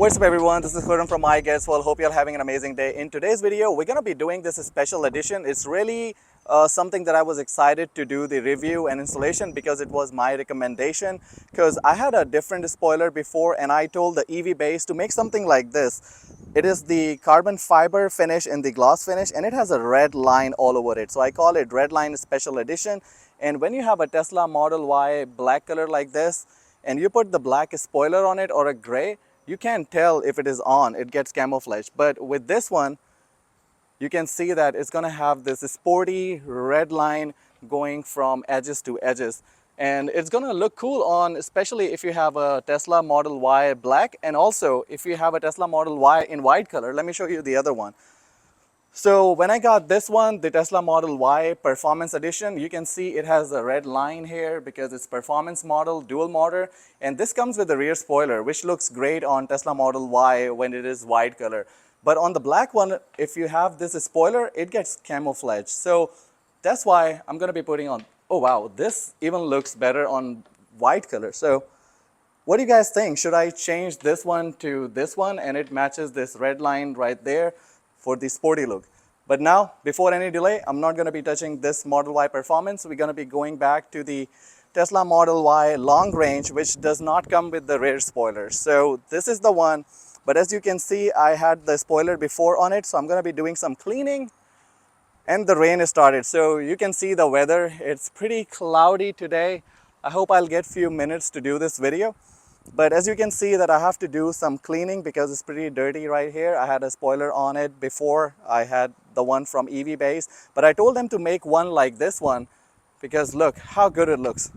What's up everyone, this is Khurram from iGuess. Well, hope you're having an amazing day. In today's video, we're going to be doing this special edition. It's really something that I was excited to do the review and installation because it was my recommendation, because I had a different spoiler before and I told the EVBASE to make something like this. It is the carbon fiber finish in the gloss finish and it has a red line all over it. So I call it RedLine Special Edition. And when you have a Tesla Model Y black color like this and you put the black spoiler on it or a gray, you can't tell if it is on, it gets camouflaged. But with this one, you can see that it's going to have this sporty red line going from edges to edges. And it's going to look cool on, especially if you have a Tesla Model Y black, and also if you have a Tesla Model Y in white color. Let me show you the other one. So when I got this one, the Tesla Model Y Performance Edition, you can see it has a red line here because it's performance model, dual motor, and this comes with a rear spoiler, which looks great on Tesla Model Y when it is white color. But on the black one, if you have this spoiler, it gets camouflaged. So that's why I'm going to be putting on, oh wow, this even looks better on white color. So what do you guys think? Should I change this one to this one and it matches this red line right there for the sporty look? But now, before any delay, I'm not going to be touching this Model Y Performance. We're going to be going back to the Tesla Model Y Long Range, which does not come with the rear spoiler. So this is the one, but as you can see, I had the spoiler before on it, so I'm going to be doing some cleaning. And the rain has started, so you can see the weather. It's pretty cloudy today. I hope I'll get a few minutes to do this video. But as you can see that I have to do some cleaning because it's pretty dirty right here. I had a spoiler on it before. I had the one from EVBASE, but I told them to make one like this one because look how good it looks.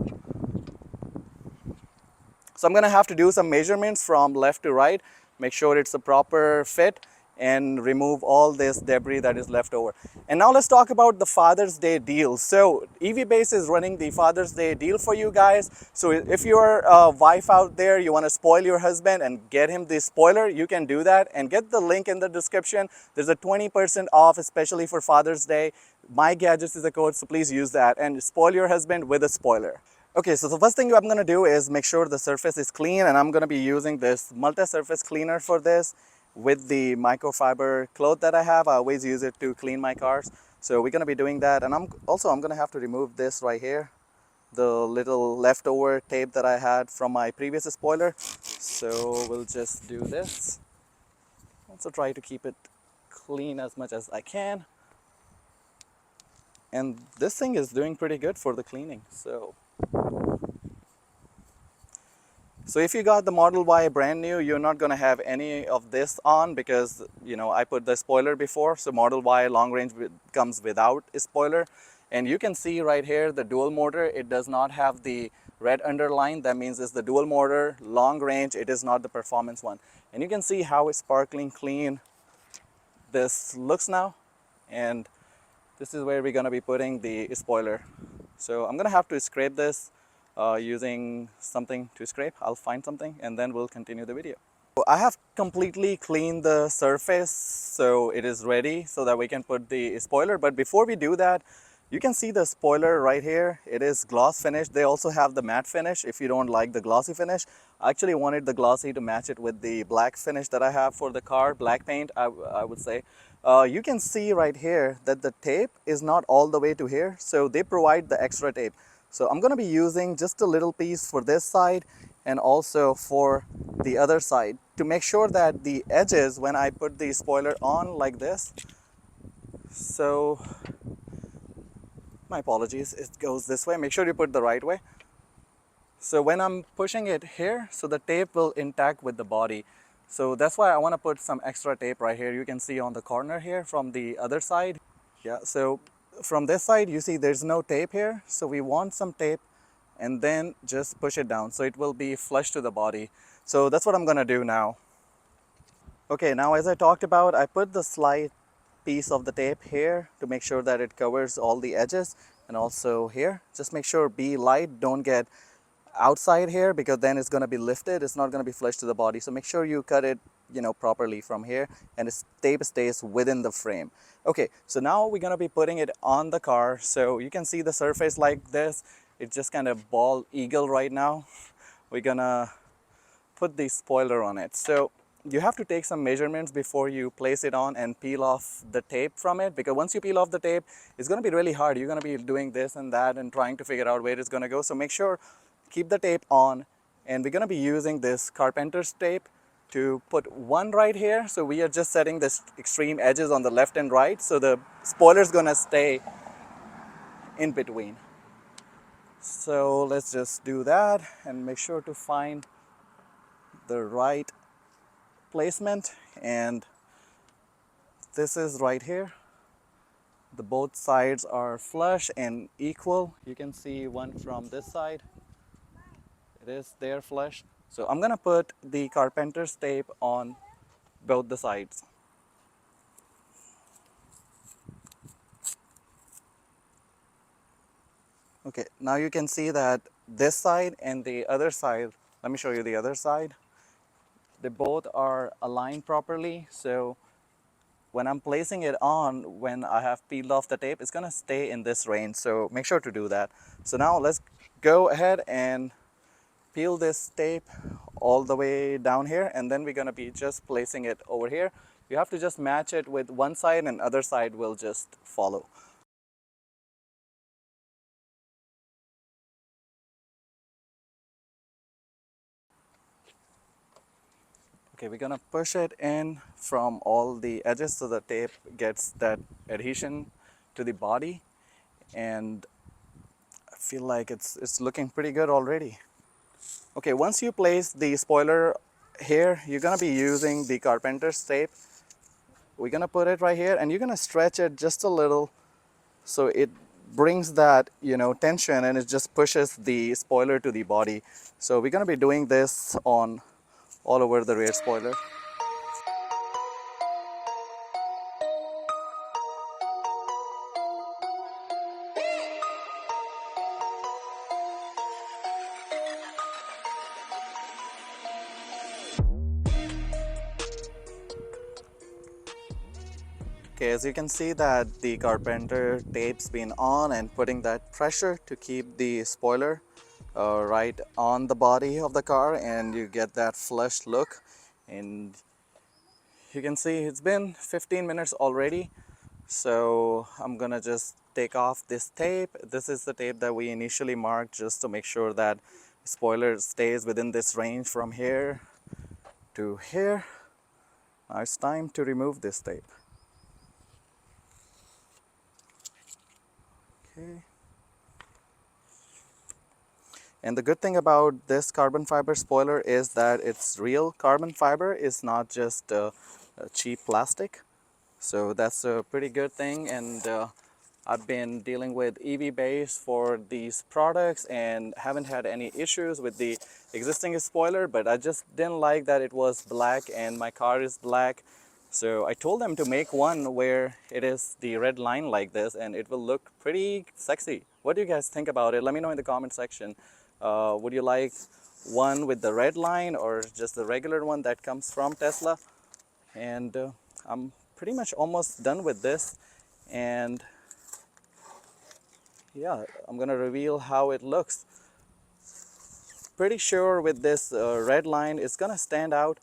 So I'm going to have to do some measurements from left to right, make sure it's a proper fit, and remove all this debris that is left over. And now let's talk about the Father's Day deal. So EVBASE is running the Father's Day deal for you guys. So if you're a wife out there, you want to spoil your husband and get him the spoiler, you can do that, and get the link in the description. There's a 20% off, especially for Father's Day. My Gadgets is the code, so please use that and spoil your husband with a spoiler. Okay, so the first thing I'm going to do is make sure the surface is clean, and I'm going to be using this multi-surface cleaner for this. With the microfiber cloth that I have, I always use it to clean my cars. So we're going to be doing that, and I'm going to have to remove this right here, the little leftover tape that I had from my previous spoiler. So we'll just do this. Also try to keep it clean as much as I can. And this thing is doing pretty good for the cleaning. So if you got the Model Y brand new, you're not going to have any of this on because, you know, I put the spoiler before. So Model Y Long Range comes without a spoiler. And you can see right here the dual motor, it does not have the red underline. That means it's the dual motor, long range, it is not the performance one. And you can see how sparkling clean this looks now. And this is where we're going to be putting the spoiler. So I'm going to have to scrape this. Using something to scrape. I'll find something and then we'll continue the video. I have completely cleaned the surface, so it is ready so that we can put the spoiler. But before we do that, you can see the spoiler right here. It is gloss finish. They also have the matte finish if you don't like the glossy finish. I actually wanted the glossy to match it with the black finish that I have for the car, black paint, I would say. You can see right here that the tape is not all the way to here, so they provide the extra tape. So I'm going to be using just a little piece for this side and also for the other side to make sure that the edges, when I put the spoiler on like this, so my apologies, it goes this way. Make sure you put the right way. So when I'm pushing it here, so the tape will intact with the body. So that's why I want to put some extra tape right here. You can see on the corner here from the other side. Yeah, so from this side, you see there's no tape here. So we want some tape and then just push it down. So it will be flush to the body. So that's what I'm going to do now. Okay, now as I talked about, I put the slight piece of the tape here to make sure that it covers all the edges, and also here. Just make sure be light, don't get outside here because then it's going to be lifted. It's not going to be flush to the body. So make sure you cut it, you know, properly from here, and its tape stays within the frame. Okay, so now we're going to be putting it on the car. So you can see the surface like this. It's just kind of bald eagle right now. We're going to put the spoiler on it. So you have to take some measurements before you place it on and peel off the tape from it, because once you peel off the tape, it's going to be really hard. You're going to be doing this and that and trying to figure out where it's going to go. So make sure, keep the tape on, and we're going to be using this carpenter's tape to put one right here. So we are just setting the extreme edges on the left and right, so the spoiler is going to stay in between. So let's just do that and make sure to find the right placement, and this is right here. The both sides are flush and equal. You can see one from this side, it is there flush. So I'm gonna put the carpenter's tape on both the sides. Okay, now you can see that this side and the other side, let me show you the other side. They both are aligned properly, so when I'm placing it on, when I have peeled off the tape, it's gonna stay in this range, so make sure to do that. So now let's go ahead and peel this tape all the way down here, and then we're gonna be just placing it over here. You have to just match it with one side, and other side will just follow. Okay, we're gonna push it in from all the edges so the tape gets that adhesion to the body, and I feel like it's looking pretty good already. Okay, once you place the spoiler here, you're gonna be using the carpenter's tape. We're gonna put it right here, and you're gonna stretch it just a little so it brings that, tension, and it just pushes the spoiler to the body. So we're gonna be doing this on all over the rear spoiler. Okay, as you can see that the carpenter tape's been on and putting that pressure to keep the spoiler right on the body of the car, and you get that flush look. And you can see it's been 15 minutes already. So I'm gonna just take off this tape. This is the tape that we initially marked just to make sure that spoiler stays within this range from here to here. Now it's time to remove this tape. Okay. And the good thing about this carbon fiber spoiler is that it's real carbon fiber, it's not just a cheap plastic. So that's a pretty good thing, and I've been dealing with EVBASE for these products and haven't had any issues with the existing spoiler, but I just didn't like that it was black and my car is black. So I told them to make one where it is the red line like this, and it will look pretty sexy. What do you guys think about it? Let me know in the comment section. Would you like one with the red line or just the regular one that comes from Tesla? And I'm pretty much almost done with this, and yeah, I'm gonna reveal how it looks. Pretty sure with this red line it's gonna stand out.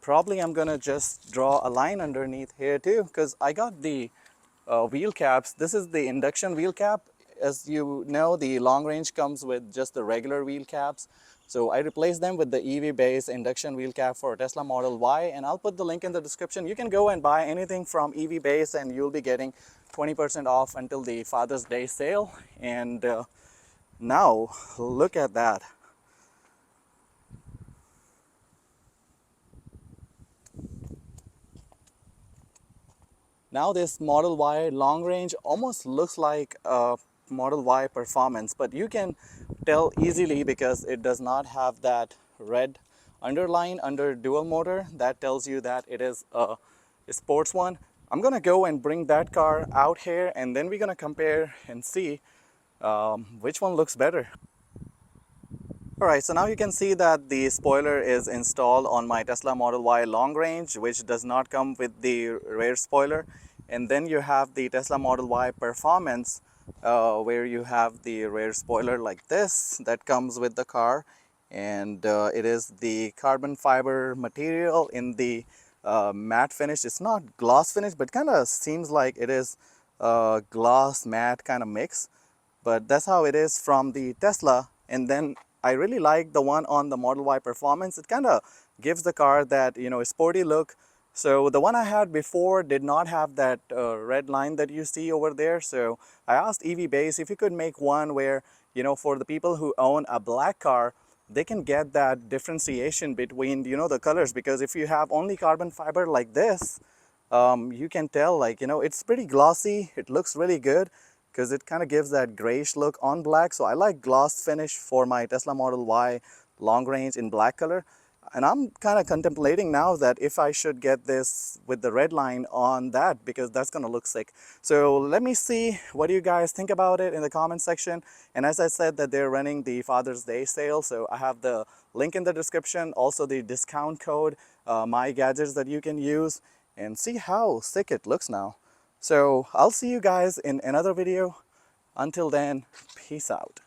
Probably I'm gonna just draw a line underneath here too, because I got the wheel caps. This is the induction wheel cap. As you know, the long range comes with just the regular wheel caps. So I replaced them with the EVBASE induction wheel cap for Tesla Model Y, and I'll put the link in the description. You can go and buy anything from EVBASE and you'll be getting 20% off until the Father's Day sale. And now look at that. Now this Model Y long range almost looks like a Model Y Performance, but you can tell easily because it does not have that red underline under dual motor. That tells you that it is a sports one. I'm gonna go and bring that car out here, and then we're gonna compare and see which one looks better. Alright, so now you can see that the spoiler is installed on my Tesla Model Y long range, which does not come with the rear spoiler. And then you have the Tesla Model Y Performance, where you have the rear spoiler like this that comes with the car. and it is the carbon fiber material in the matte finish. It's not gloss finish, but kind of seems like it is gloss matte kind of mix, but that's how it is from the Tesla. And then I really like the one on the Model Y Performance. It kind of gives the car that, you know, sporty look. So the one I had before did not have that red line that you see over there. So I asked EVBASE if you could make one where, you know, for the people who own a black car, they can get that differentiation between, you know, the colors. Because if you have only carbon fiber like this, you can tell, like, you know, it's pretty glossy. It looks really good because it kind of gives that grayish look on black. So I like gloss finish for my Tesla Model Y long range in black color. And I'm kind of contemplating now that if I should get this with the red line on that, because that's going to look sick. So let me see what you guys think about it in the comment section. And as I said, that they're running the Father's Day sale. So I have the link in the description, also the discount code, my gadgets that you can use, and see how sick it looks now. So I'll see you guys in another video. Until then, peace out.